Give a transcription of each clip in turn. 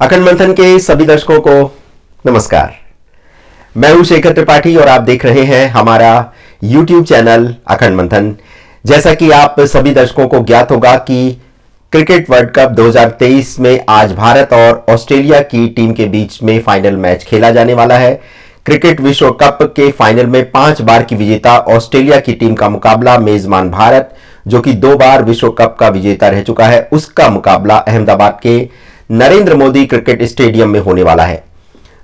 अखंड मंथन के सभी दर्शकों को नमस्कार। मैं हूं शेखर त्रिपाठी और आप देख रहे हैं हमारा YouTube चैनल अखंड मंथन। जैसा कि आप सभी दर्शकों को ज्ञात होगा कि क्रिकेट वर्ल्ड कप 2023 में आज भारत और ऑस्ट्रेलिया की टीम के बीच में फाइनल मैच खेला जाने वाला है। क्रिकेट विश्व कप के फाइनल में 5 बार की विजेता ऑस्ट्रेलिया की टीम का मुकाबला मेजबान भारत, जो कि 2 बार विश्व कप का विजेता रह चुका है, उसका मुकाबला अहमदाबाद के नरेंद्र मोदी क्रिकेट स्टेडियम में होने वाला है।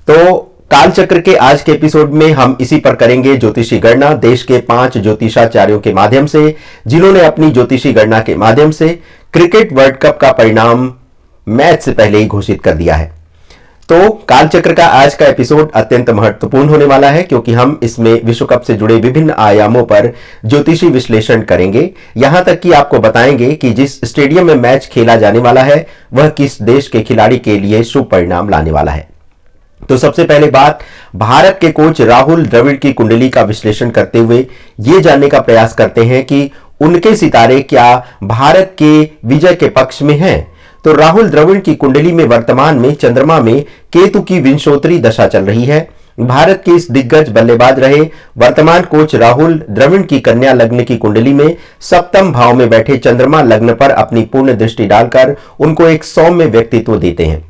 तो कालचक्र के आज के एपिसोड में हम इसी पर करेंगे ज्योतिषी गणना देश के 5 ज्योतिषाचार्यों के माध्यम से, जिन्होंने अपनी ज्योतिषी गणना के माध्यम से क्रिकेट वर्ल्ड कप का परिणाम मैच से पहले ही घोषित कर दिया है। तो कालचक्र का आज का एपिसोड अत्यंत महत्वपूर्ण होने वाला है, क्योंकि हम इसमें विश्व कप से जुड़े विभिन्न आयामों पर ज्योतिषी विश्लेषण करेंगे। यहां तक कि आपको बताएंगे कि जिस स्टेडियम में मैच खेला जाने वाला है वह किस देश के खिलाड़ी के लिए शुभ परिणाम लाने वाला है। तो सबसे पहले बात भारत के कोच राहुल द्रविड़ की कुंडली का विश्लेषण करते हुए ये जानने का प्रयास करते हैं कि उनके सितारे क्या भारत के विजय के पक्ष में हैं। तो राहुल द्रविड़ की कुंडली में वर्तमान में चंद्रमा में केतु की विंशोत्तरी दशा चल रही है। भारत के इस दिग्गज बल्लेबाज रहे वर्तमान कोच राहुल द्रविड़ की कन्या लग्न की कुंडली में सप्तम भाव में बैठे चंद्रमा लग्न पर अपनी पूर्ण दृष्टि डालकर उनको एक सौम्य व्यक्तित्व देते हैं।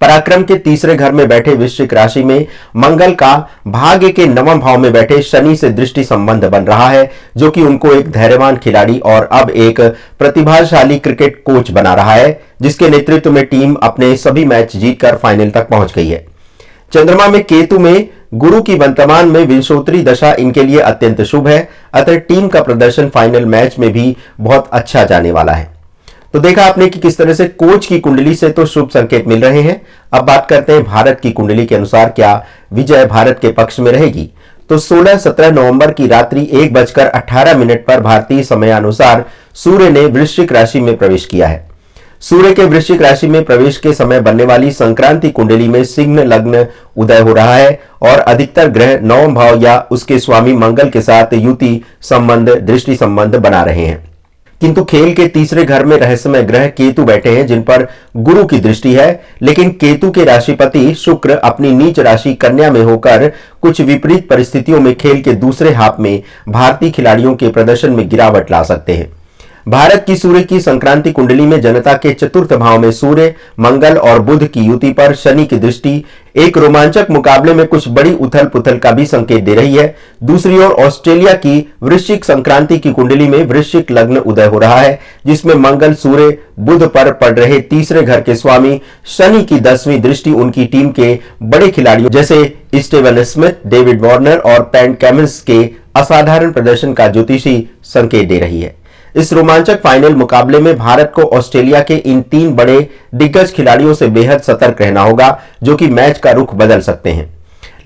पराक्रम के तीसरे घर में बैठे वृश्चिक राशि में मंगल का भाग्य के 9वें भाव में बैठे शनि से दृष्टि संबंध बन रहा है, जो कि उनको एक धैर्यवान खिलाड़ी और अब एक प्रतिभाशाली क्रिकेट कोच बना रहा है, जिसके नेतृत्व में टीम अपने सभी मैच जीतकर फाइनल तक पहुंच गई है। चंद्रमा में केतु में गुरु की वर्तमान में विंशोत्तरी दशा इनके लिए अत्यंत शुभ है, अतः टीम का प्रदर्शन फाइनल मैच में भी बहुत अच्छा जाने वाला है। तो देखा आपने कि किस तरह से कोच की कुंडली से तो शुभ संकेत मिल रहे हैं। अब बात करते हैं भारत की कुंडली के अनुसार क्या विजय भारत के पक्ष में रहेगी। तो 16-17 नवंबर की रात्रि 1:18 पर भारतीय समयानुसार सूर्य ने वृश्चिक राशि में प्रवेश किया है। सूर्य के वृश्चिक राशि में प्रवेश के समय बनने वाली संक्रांति कुंडली में सिंह लग्न उदय हो रहा है और अधिकतर ग्रह 9वें भाव या उसके स्वामी मंगल के साथ युति संबंध दृष्टि संबंध बना रहे हैं। किंतु खेल के तीसरे घर में रहस्यमय ग्रह केतु बैठे हैं, जिन पर गुरु की दृष्टि है, लेकिन केतु के राशिपति शुक्र अपनी नीच राशि कन्या में होकर कुछ विपरीत परिस्थितियों में खेल के दूसरे हाफ में भारतीय खिलाड़ियों के प्रदर्शन में गिरावट ला सकते हैं। भारत की सूर्य की संक्रांति कुंडली में जनता के चतुर्थ भाव में सूर्य मंगल और बुध की युति पर शनि की दृष्टि एक रोमांचक मुकाबले में कुछ बड़ी उथल पुथल का भी संकेत दे रही है। दूसरी ओर ऑस्ट्रेलिया की वृश्चिक संक्रांति की कुंडली में वृश्चिक लग्न उदय हो रहा है, जिसमें मंगल सूर्य बुध पर पड़ रहे तीसरे घर के स्वामी शनि की 10वीं दृष्टि उनकी टीम के बड़े खिलाड़ियों जैसे स्टीवन स्मिथ, डेविड वार्नर और पैट कमिंस के असाधारण प्रदर्शन का ज्योतिषी संकेत दे रही है। इस रोमांचक फाइनल मुकाबले में भारत को ऑस्ट्रेलिया के इन 3 बड़े दिग्गज खिलाड़ियों से बेहद सतर्क रहना होगा, जो कि मैच का रुख बदल सकते हैं।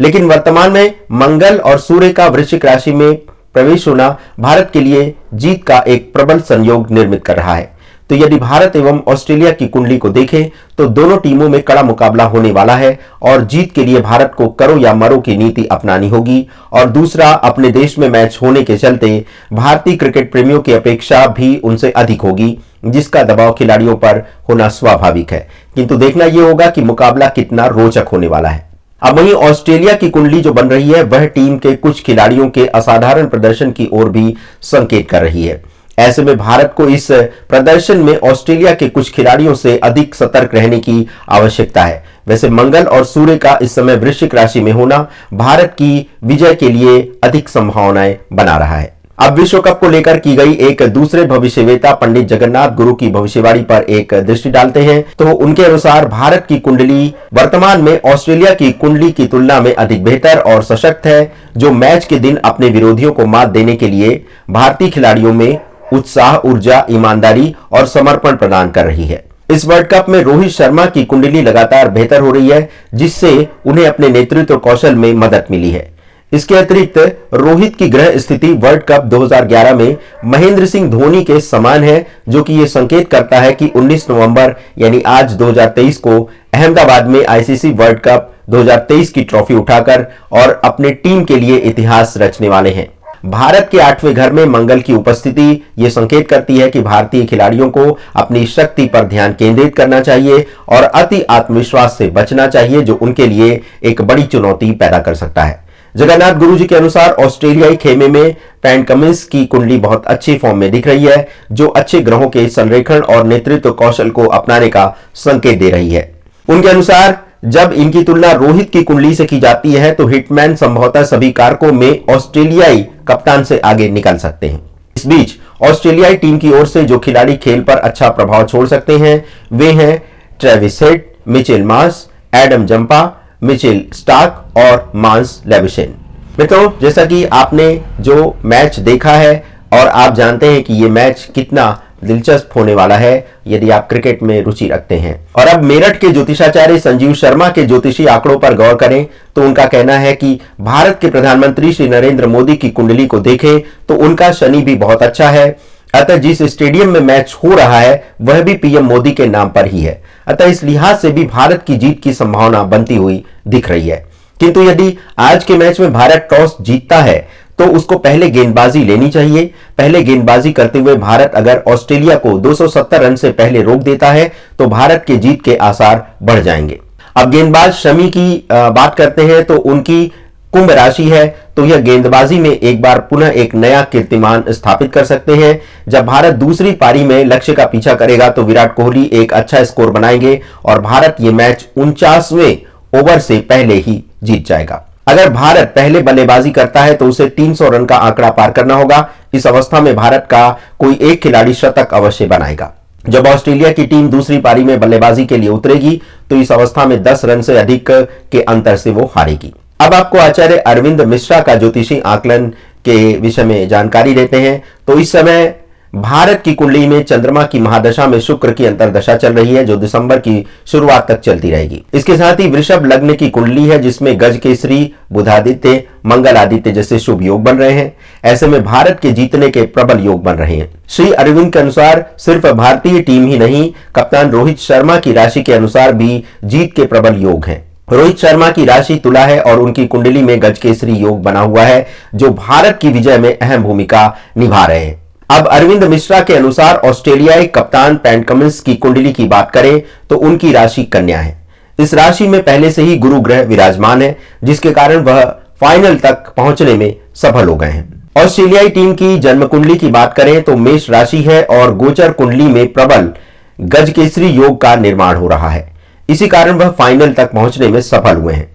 लेकिन वर्तमान में मंगल और सूर्य का वृश्चिक राशि में प्रवेश होना भारत के लिए जीत का एक प्रबल संयोग निर्मित कर रहा है। तो यदि भारत एवं ऑस्ट्रेलिया की कुंडली को देखें तो दोनों टीमों में कड़ा मुकाबला होने वाला है और जीत के लिए भारत को करो या मरो की नीति अपनानी होगी। और दूसरा, अपने देश में मैच होने के चलते भारतीय क्रिकेट प्रेमियों की अपेक्षा भी उनसे अधिक होगी, जिसका दबाव खिलाड़ियों पर होना स्वाभाविक है। किंतु देखना यह होगा कि मुकाबला कितना रोचक होने वाला है। अब वहीं ऑस्ट्रेलिया की कुंडली जो बन रही है वह टीम के कुछ खिलाड़ियों के असाधारण प्रदर्शन की ओर भी संकेत कर रही है। ऐसे में भारत को इस प्रदर्शन में ऑस्ट्रेलिया के कुछ खिलाड़ियों से अधिक सतर्क रहने की आवश्यकता है। वैसे मंगल और सूर्य का इस समय वृश्चिक राशि में होना भारत की विजय के लिए अधिक संभावनाएं बना रहा है। अब विश्व कप को लेकर की गई एक दूसरे भविष्यवेता पंडित जगन्नाथ गुरु की भविष्यवाणी पर एक दृष्टि डालते हैं। तो उनके अनुसार भारत की कुंडली वर्तमान में ऑस्ट्रेलिया की कुंडली की तुलना में अधिक बेहतर और सशक्त है, जो मैच के दिन अपने विरोधियों को मात देने के लिए भारतीय खिलाड़ियों में उत्साह, ऊर्जा, ईमानदारी और समर्पण प्रदान कर रही है। इस वर्ल्ड कप में रोहित शर्मा की कुंडली लगातार बेहतर हो रही है, जिससे उन्हें अपने नेतृत्व कौशल में मदद मिली है। इसके अतिरिक्त रोहित की ग्रह स्थिति वर्ल्ड कप 2011 में महेंद्र सिंह धोनी के समान है, जो कि यह संकेत करता है कि 19 नवंबर यानी आज 2023 को अहमदाबाद में आईसीसी वर्ल्ड कप 2023 की ट्रॉफी उठाकर और अपने टीम के लिए इतिहास रचने वाले हैं। भारत के 8वें घर में मंगल की उपस्थिति ये संकेत करती है कि भारतीय खिलाड़ियों को अपनी शक्ति पर ध्यान केंद्रित करना चाहिए और अति आत्मविश्वास से बचना चाहिए, जो उनके लिए एक बड़ी चुनौती पैदा कर सकता है। जगन्नाथ गुरुजी के अनुसार ऑस्ट्रेलियाई खेमे में पैट कमिंस की कुंडली बहुत अच्छी फॉर्म में दिख रही है, जो अच्छे ग्रहों के संरेखण और नेतृत्व कौशल को अपनाने का संकेत दे रही है। उनके अनुसार जब इनकी तुलना रोहित की कुंडली से की जाती है तो हिटमैन संभवतः सभी कारकों में ऑस्ट्रेलियाई कप्तान से आगे निकल सकते हैं। इस बीच ऑस्ट्रेलियाई टीम की ओर से जो खिलाड़ी खेल पर अच्छा प्रभाव छोड़ सकते हैं वे हैं Travis head, Mitchell Marsh, Adam Zampa, Mitchell Starc और मांस लेविशन। मित्रों, जैसा कि आपने जो मैच देखा है और आप जानते हैं कि यह मैच कितना दिलचस्प होने वाला है यदि आप क्रिकेट में रुचि रखते हैं। और अब मेरठ के ज्योतिषाचार्य संजीव शर्मा के ज्योतिषी आंकड़ों पर गौर करें तो उनका कहना है कि भारत के प्रधानमंत्री श्री नरेंद्र मोदी की कुंडली को देखें तो उनका शनि भी बहुत अच्छा है। अतः जिस स्टेडियम में मैच हो रहा है वह भी पीएम मोदी के नाम पर ही है। अतः इस लिहाज से भी भारत की जीत की संभावना बनती हुई दिख रही है। किंतु यदि आज के मैच में भारत टॉस जीतता है तो उसको पहले गेंदबाजी लेनी चाहिए। पहले गेंदबाजी करते हुए भारत अगर ऑस्ट्रेलिया को 270 रन से पहले रोक देता है तो भारत के जीत के आसार बढ़ जाएंगे। अब गेंदबाज शमी की बात करते हैं तो उनकी कुंभ राशि है, तो यह गेंदबाजी में एक बार पुनः एक नया कीर्तिमान स्थापित कर सकते हैं। जब भारत दूसरी पारी में लक्ष्य का पीछा करेगा तो विराट कोहली एक अच्छा स्कोर बनाएंगे और भारत ये मैच 49वें ओवर से पहले ही जीत जाएगा। अगर भारत पहले बल्लेबाजी करता है तो उसे 300 रन का आंकड़ा पार करना होगा। इस अवस्था में भारत का कोई एक खिलाड़ी शतक अवश्य बनाएगा। जब ऑस्ट्रेलिया की टीम दूसरी पारी में बल्लेबाजी के लिए उतरेगी तो इस अवस्था में 10 रन से अधिक के अंतर से वो हारेगी। अब आपको आचार्य अरविंद मिश्रा का ज्योतिषी आकलन के विषय में जानकारी देते हैं। तो इस समय भारत की कुंडली में चंद्रमा की महादशा में शुक्र की अंतरदशा चल रही है, जो दिसंबर की शुरुआत तक चलती रहेगी। इसके साथ ही वृषभ लग्न की कुंडली है जिसमें गज केसरी, बुधादित्य, मंगल आदित्य जैसे शुभ योग बन रहे हैं। ऐसे में भारत के जीतने के प्रबल योग बन रहे हैं। श्री अरविंद के अनुसार सिर्फ भारतीय टीम ही नहीं, कप्तान रोहित शर्मा की राशि के अनुसार भी जीत के प्रबल योग हैं। रोहित शर्मा की राशि तुला है और उनकी कुंडली में गज केसरी योग बना हुआ है, जो भारत की विजय में अहम भूमिका निभा रहे हैं। अब अरविंद मिश्रा के अनुसार ऑस्ट्रेलियाई कप्तान पैट कमिंस की कुंडली की बात करें तो उनकी राशि कन्या है। इस राशि में पहले से ही गुरु ग्रह विराजमान है, जिसके कारण वह फाइनल तक पहुंचने में सफल हो गए हैं। ऑस्ट्रेलियाई टीम की जन्म कुंडली की बात करें तो मेष राशि है और गोचर कुंडली में प्रबल गज केसरी योग का निर्माण हो रहा है। इसी कारण वह फाइनल तक पहुंचने में सफल हुए हैं।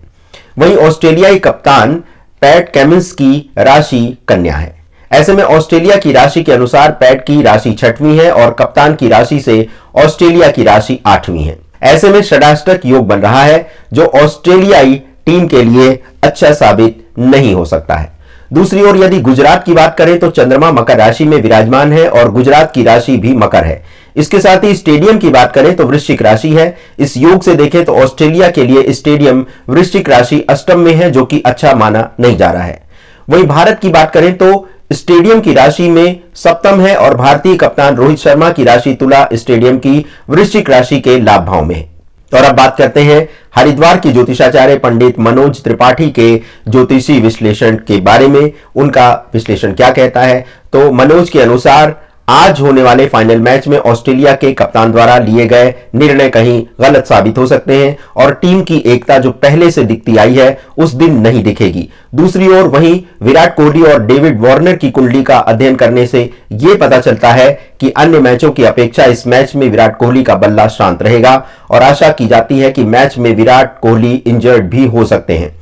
वहीं ऑस्ट्रेलियाई कप्तान पैट कमिंस की राशि कन्या है। ऐसे में ऑस्ट्रेलिया की राशि के अनुसार पैट की राशि 6वीं है और कप्तान की राशि से ऑस्ट्रेलिया की राशि 8वीं है। ऐसे में षडाष्टक योग बन रहा है, जो ऑस्ट्रेलियाई टीम के लिए अच्छा साबित नहीं हो सकता है। दूसरी ओर यदि गुजरात की बात करें तो चंद्रमा मकर राशि में विराजमान है और गुजरात की राशि भी मकर है। इसके साथ ही स्टेडियम की बात करें तो वृश्चिक राशि है। इस योग से देखें तो ऑस्ट्रेलिया के लिए स्टेडियम वृश्चिक राशि अष्टम में है, जो कि अच्छा माना नहीं जा रहा है। वहीं भारत की बात करें तो स्टेडियम की राशि में सप्तम है और भारतीय कप्तान रोहित शर्मा की राशि तुला स्टेडियम की वृश्चिक राशि के लाभ भाव में है। और अब बात करते हैं हरिद्वार की ज्योतिषाचार्य पंडित मनोज त्रिपाठी के ज्योतिषी विश्लेषण के बारे में। उनका विश्लेषण क्या कहता है? तो मनोज के अनुसार आज होने वाले फाइनल मैच में ऑस्ट्रेलिया के कप्तान द्वारा लिए गए निर्णय कहीं गलत साबित हो सकते हैं और टीम की एकता जो पहले से दिखती आई है उस दिन नहीं दिखेगी। दूसरी ओर वहीं विराट कोहली और डेविड वार्नर की कुंडली का अध्ययन करने से यह पता चलता है कि अन्य मैचों की अपेक्षा इस मैच में विराट कोहली का बल्ला शांत रहेगा और आशा की जाती है कि मैच में विराट कोहली इंजर्ड भी हो सकते हैं,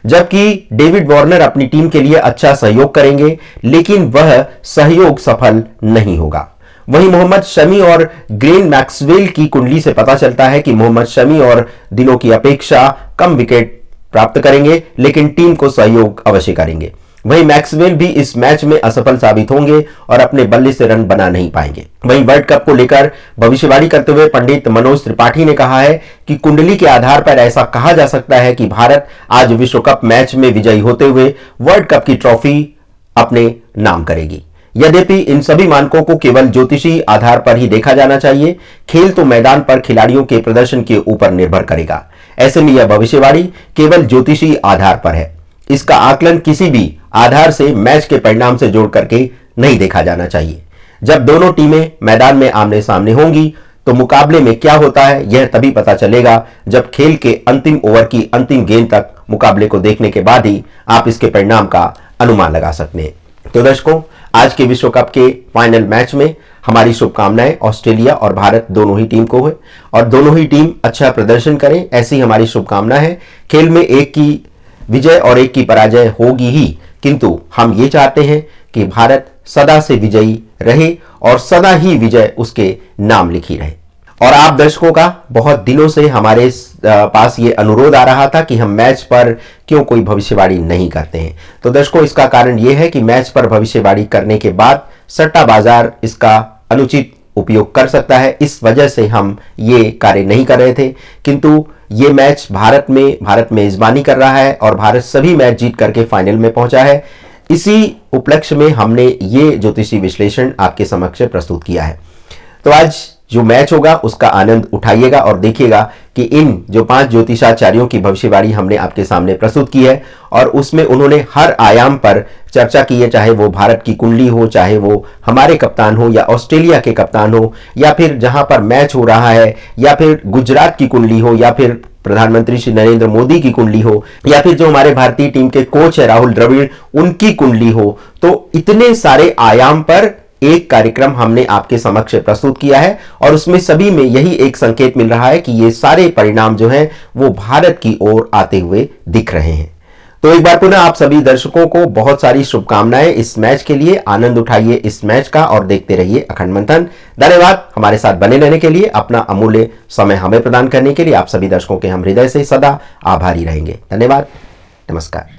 जबकि डेविड वार्नर अपनी टीम के लिए अच्छा सहयोग करेंगे, लेकिन वह सहयोग सफल नहीं होगा। वहीं मोहम्मद शमी और ग्लेन मैक्सवेल की कुंडली से पता चलता है कि मोहम्मद शमी और दिनों की अपेक्षा कम विकेट प्राप्त करेंगे, लेकिन टीम को सहयोग अवश्य करेंगे। वहीं मैक्सवेल भी इस मैच में असफल साबित होंगे और अपने बल्ले से रन बना नहीं पाएंगे। वहीं वर्ल्ड कप को लेकर भविष्यवाणी करते हुए पंडित मनोज त्रिपाठी ने कहा है कि कुंडली के आधार पर ऐसा कहा जा सकता है कि भारत आज विश्व कप मैच में विजयी होते हुए वर्ल्ड कप की ट्रॉफी अपने नाम करेगी। यद्यपि इन सभी मानकों को केवल ज्योतिषी आधार पर ही देखा जाना चाहिए। खेल तो मैदान पर खिलाड़ियों के प्रदर्शन के ऊपर निर्भर करेगा। ऐसे में यह भविष्यवाणी केवल ज्योतिषी आधार पर है। इसका आकलन किसी भी आधार से मैच के परिणाम से जोड़ करके नहीं देखा जाना चाहिए। जब दोनों टीमें मैदान में आमने सामने होंगी तो मुकाबले में क्या होता है यह तभी पता चलेगा जब खेल के अंतिम ओवर की अंतिम गेंद तक मुकाबले को देखने के बाद ही आप इसके परिणाम का अनुमान लगा सकते हैं। तो दर्शकों, आज के विश्व कप के फाइनल मैच में हमारी शुभकामनाएं ऑस्ट्रेलिया और भारत दोनों ही टीम को है और दोनों ही टीम अच्छा प्रदर्शन करें, ऐसी हमारी शुभकामना है। खेल में एक की विजय और एक की पराजय होगी ही, किंतु हम ये चाहते हैं कि भारत सदा से विजयी रहे और सदा ही विजय उसके नाम लिखी रहे। और आप दर्शकों का बहुत दिनों से हमारे पास ये अनुरोध आ रहा था कि हम मैच पर क्यों कोई भविष्यवाणी नहीं करते हैं। तो दर्शकों, इसका कारण ये है कि मैच पर भविष्यवाणी करने के बाद सट्टा बाजार इसका अनुचित उपयोग कर सकता है, इस वजह से हम ये कार्य नहीं कर रहे थे। किंतु ये मैच भारत मेजबानी कर रहा है और भारत सभी मैच जीत करके फाइनल में पहुंचा है। इसी उपलक्ष्य में हमने ये ज्योतिषी विश्लेषण आपके समक्ष प्रस्तुत किया है। तो आज जो मैच होगा उसका आनंद उठाइएगा और देखिएगा कि इन जो 5 ज्योतिषाचार्यों की भविष्यवाणी हमने आपके सामने प्रस्तुत की है और उसमें उन्होंने हर आयाम पर चर्चा की है, चाहे वो भारत की कुंडली हो, चाहे वो हमारे कप्तान हो या ऑस्ट्रेलिया के कप्तान हो, या फिर जहां पर मैच हो रहा है, या फिर गुजरात की कुंडली हो, या फिर प्रधानमंत्री श्री नरेंद्र मोदी की कुंडली हो, या फिर जो हमारे भारतीय टीम के कोच है राहुल द्रविड़ उनकी कुंडली हो। तो इतने सारे आयाम पर एक कार्यक्रम हमने आपके समक्ष प्रस्तुत किया है और उसमें सभी में यही एक संकेत मिल रहा है कि ये सारे परिणाम जो हैं वो भारत की ओर आते हुए दिख रहे हैं। तो एक बार पुनः आप सभी दर्शकों को बहुत सारी शुभकामनाएं इस मैच के लिए। आनंद उठाइए इस मैच का और देखते रहिए अखंड मंथन। धन्यवाद हमारे साथ बने रहने के लिए, अपना अमूल्य समय हमें प्रदान करने के लिए। आप सभी दर्शकों के हम हृदय से सदा आभारी रहेंगे। धन्यवाद, नमस्कार।